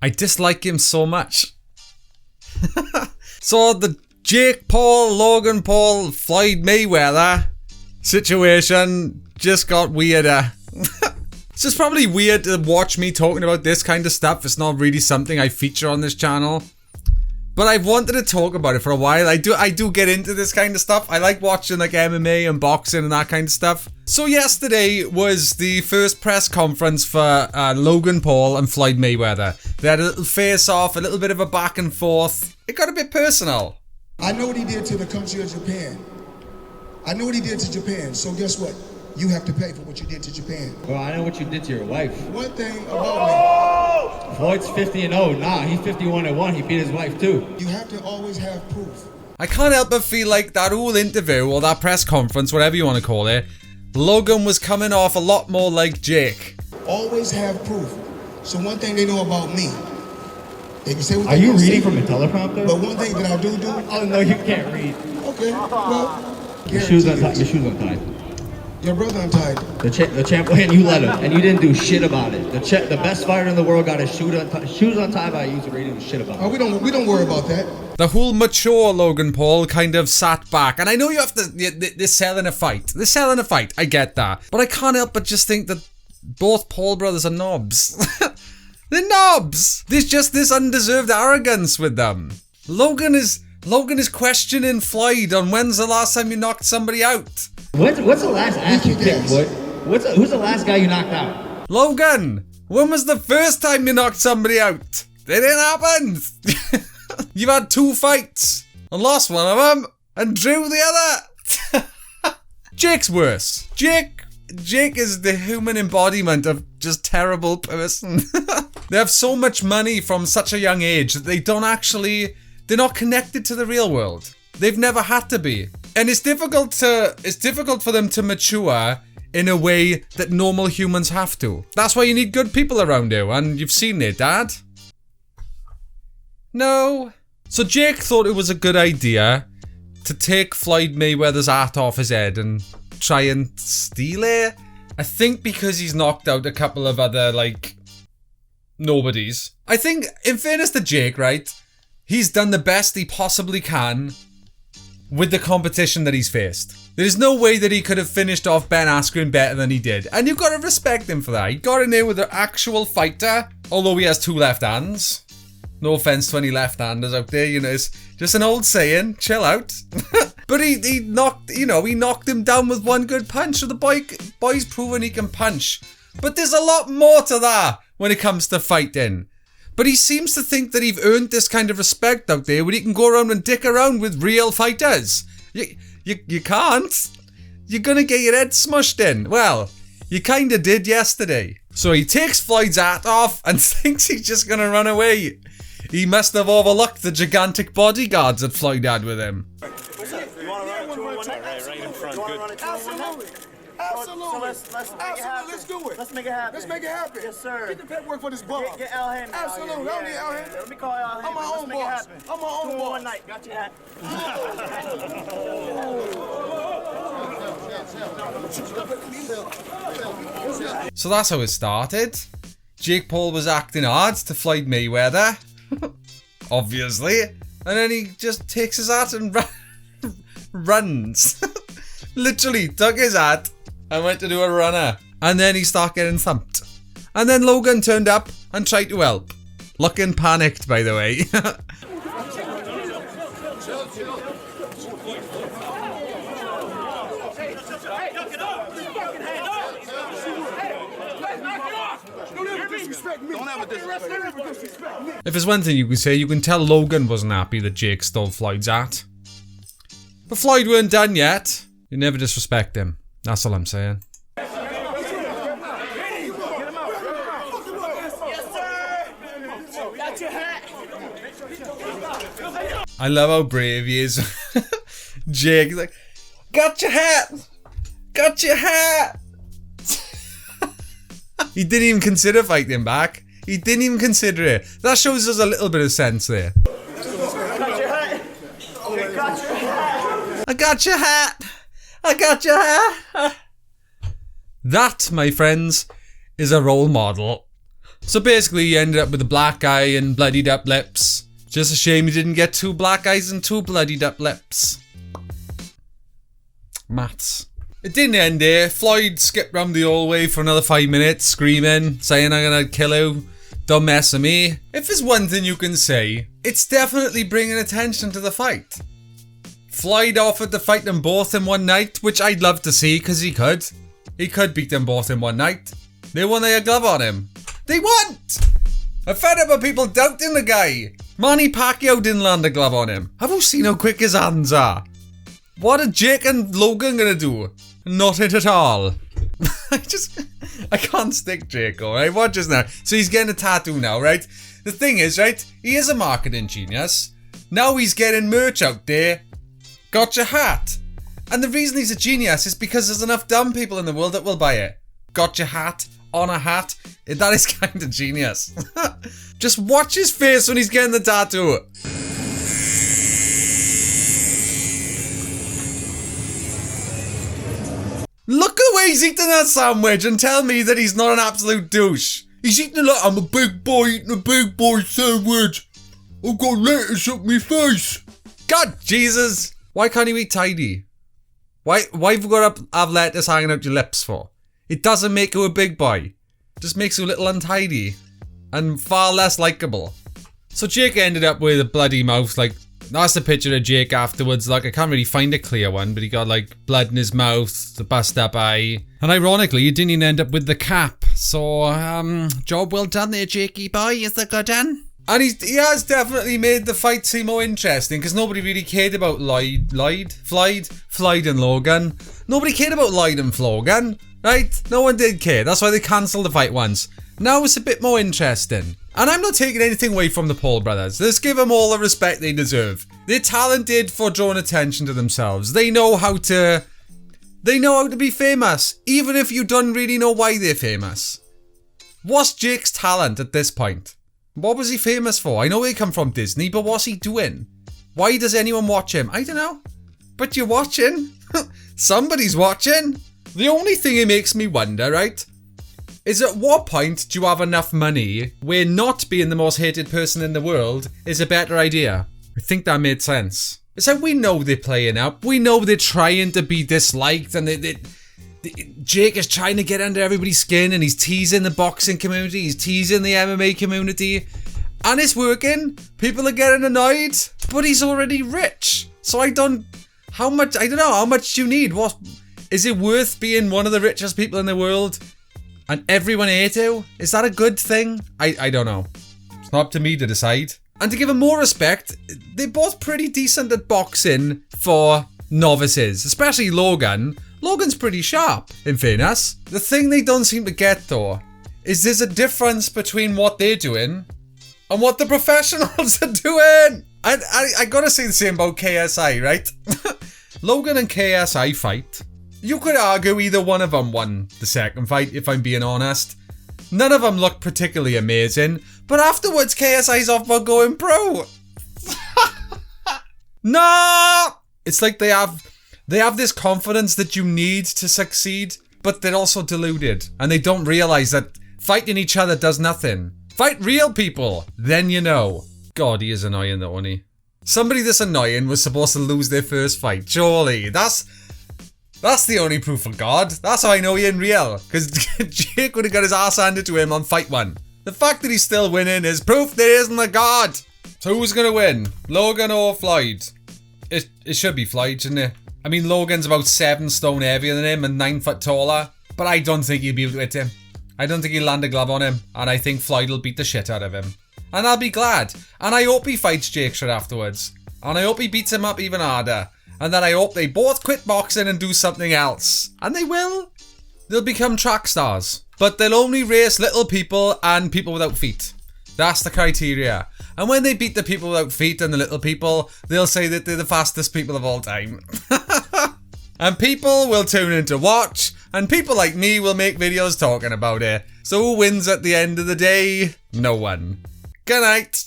I dislike him so much. So the Jake Paul, Logan Paul, Floyd Mayweather situation just got weirder. It's just probably weird to watch me talking about this kind of stuff. It's not really something I feature on this channel. But I've wanted to talk about it for a while. I do get into this kind of stuff. I like watching like MMA and boxing and that kind of stuff. So yesterday was the first press conference for Logan Paul and Floyd Mayweather. They had a little face-off, a little bit of a back and forth. It got a bit personal. I know what he did to the country of Japan. I know what he did to Japan. So guess what? You have to pay for what you did to Japan. Well, I know what you did to your wife. One thing about me. Floyd's 50-0. Nah, he's 51-1. He beat his wife too. You have to always have proof. I can't help but feel like that whole interview or that press conference, whatever you want to call it, Logan was coming off a lot more like Jake. Always have proof. So one thing they know about me, they can say what Are you reading from a teleprompter? But one thing that I do. Oh no, you can't read. Okay. Well, your shoes untied. Your shoes untied. Your brother untied. The champ, and you let him, and you didn't do shit about it. The best fighter in the world got his shoes untied by you, so we didn't do shit about it. Oh, we don't worry about that. The whole mature Logan Paul kind of sat back, and I know you have to. They're selling a fight. They're selling a fight. I get that, but I can't help but just think that both Paul brothers are knobs. They're knobs. There's just this undeserved arrogance with them. Logan is questioning Floyd on when's the last time you knocked somebody out. What's the last ass you kicked, Floyd? Who's the last guy you knocked out? Logan, when was the first time you knocked somebody out? It didn't happen. You've had 2 fights and lost one of them and drew the other. Jake's worse. Jake is the human embodiment of just terrible person. They have so much money from such a young age that they're not connected to the real world. They've never had to be. And it's difficult for them to mature in a way that normal humans have to. That's why you need good people around you, and you've seen it, Dad. No. So Jake thought it was a good idea to take Floyd Mayweather's hat off his head and try and steal it. I think because he's knocked out a couple of other, nobodies. I think, in fairness to Jake, right, he's done the best he possibly can with the competition that he's faced. There's no way that he could have finished off Ben Askren better than he did. And you've got to respect him for that. He got in there with an actual fighter, although he has 2 left hands. No offense to any left-handers out there, it's just an old saying, chill out. But he knocked him down with 1 good punch, so the boy's proven he can punch. But there's a lot more to that when it comes to fighting. But he seems to think that he's earned this kind of respect out there where he can go around and dick around with real fighters. You can't. You're gonna get your head smushed in. Well, you kinda did yesterday. So he takes Floyd's hat off and thinks he's just gonna run away. He must have overlooked the gigantic bodyguards that Floyd had with him. What's up? You want to run a 2-1-1? Right in front. Good. Absolutely. Absolutely. So let's make it happen. Let's do it. Let's make it happen. Let's make it happen. Yes, sir. Get the paperwork for this ball. Get Al Hammond. Absolutely. I don't need Al Hammond. Let me call Al Hammond. I'm my own boss. I'm my own boss. One night. Got your hat. So that's how it started. Jake Paul was acting hard to Floyd Mayweather. Obviously. And then he just takes his hat and runs. Literally took his hat and went to do a runner. And then he started getting thumped. And then Logan turned up and tried to help. Looking panicked, by the way. If there's one thing you can say, you can tell Logan wasn't happy that Jake stole Floyd's hat. But Floyd weren't done yet. You never disrespect him. That's all I'm saying. I love how brave he is. Jake's like, got your hat! Got your hat! He didn't even consider fighting back. He didn't even consider it. That shows us a little bit of sense there. I got your hat! I got your hat! That, my friends, is a role model. So basically he ended up with a black eye and bloodied up lips. Just a shame he didn't get 2 black eyes and 2 bloodied up lips. Maths. It didn't end there. Floyd skipped round the hallway for another 5 minutes, screaming, saying I'm gonna kill you. Don't mess with me. If there's one thing you can say, it's definitely bringing attention to the fight. Floyd offered to fight them both in one night, which I'd love to see because he could. He could beat them both in one night. They won their glove on him. They won! I'm fed up with people doubting the guy. Manny Pacquiao didn't land a glove on him. Have you seen how quick his hands are? What are Jake and Logan gonna do? Not it at all. I can't stick Jake, alright? Watch this now. So he's getting a tattoo now, right? The thing is, right? He is a marketing genius. Now he's getting merch out there. Got your hat. And the reason he's a genius is because there's enough dumb people in the world that will buy it. Got your hat on a hat. That is kind of genius. Just watch his face when he's getting the tattoo. Look at the way he's eating that sandwich and tell me that he's not an absolute douche. He's eating it like I'm a big boy eating a big boy sandwich. I've got lettuce up my face. God, Jesus. Why can't you eat tidy? Why have you got to have lettuce hanging out your lips for? It doesn't make you a big boy. It just makes you a little untidy. And far less likeable. So Jake ended up with a bloody mouth, like, that's the picture of Jake afterwards. Like, I can't really find a clear one, but he got like blood in his mouth, the bust up eye. And ironically, he didn't even end up with the cap. So, job well done there, Jakey boy. Is that good done? And he has definitely made the fight seem more interesting because nobody really cared about Floyd and Logan. Nobody cared about Lloyd and Logan, right? No one did care. That's why they cancelled the fight once. Now it's a bit more interesting. And I'm not taking anything away from the Paul brothers. Let's give them all the respect they deserve. They're talented for drawing attention to themselves. They know how to be famous, even if you don't really know why they're famous. What's Jake's talent at this point? What was he famous for? I know he come from Disney, but what's he doing? Why does anyone watch him? I don't know. But you're watching. Somebody's watching. The only thing it makes me wonder, right, is at what point do you have enough money where not being the most hated person in the world is a better idea? I think that made sense. It's like we know they're playing up. We know they're trying to be disliked and Jake is trying to get under everybody's skin and he's teasing the boxing community. He's teasing the MMA community. And it's working. People are getting annoyed. But he's already rich. So I don't know how much do you need? What is it worth being one of the richest people in the world? And everyone hate you? Is that a good thing? I don't know. It's not up to me to decide. And to give him more respect, they're both pretty decent at boxing for novices. Especially Logan. Logan's pretty sharp, in fairness. The thing they don't seem to get, though, is there's a difference between what they're doing and what the professionals are doing. I gotta say the same about KSI, right? Logan and KSI fight. You could argue either one of them won the second fight, if I'm being honest. None of them looked particularly amazing, but afterwards KSI's off about going pro. No! It's like they have this confidence that you need to succeed, but they're also deluded, and they don't realize that fighting each other does nothing. Fight real people, then you know. God, he is annoying though, isn't he? Somebody this annoying was supposed to lose their first fight, surely. That's the only proof of God. That's how I know he ain't real. Because Jake would have got his ass handed to him on fight 1. The fact that he's still winning is proof there isn't a God. So who's going to win? Logan or Floyd? It should be Floyd, shouldn't it? I mean, Logan's about 7 stone heavier than him and 9 foot taller. But I don't think he'll be able to hit him. I don't think he'll land a glove on him. And I think Floyd will beat the shit out of him. And I'll be glad. And I hope he fights Jake shit afterwards. And I hope he beats him up even harder. And then I hope they both quit boxing and do something else. And they will. They'll become track stars. But they'll only race little people and people without feet. That's the criteria. And when they beat the people without feet and the little people, they'll say that they're the fastest people of all time. And people will tune in to watch. And people like me will make videos talking about it. So who wins at the end of the day? No one. Good night.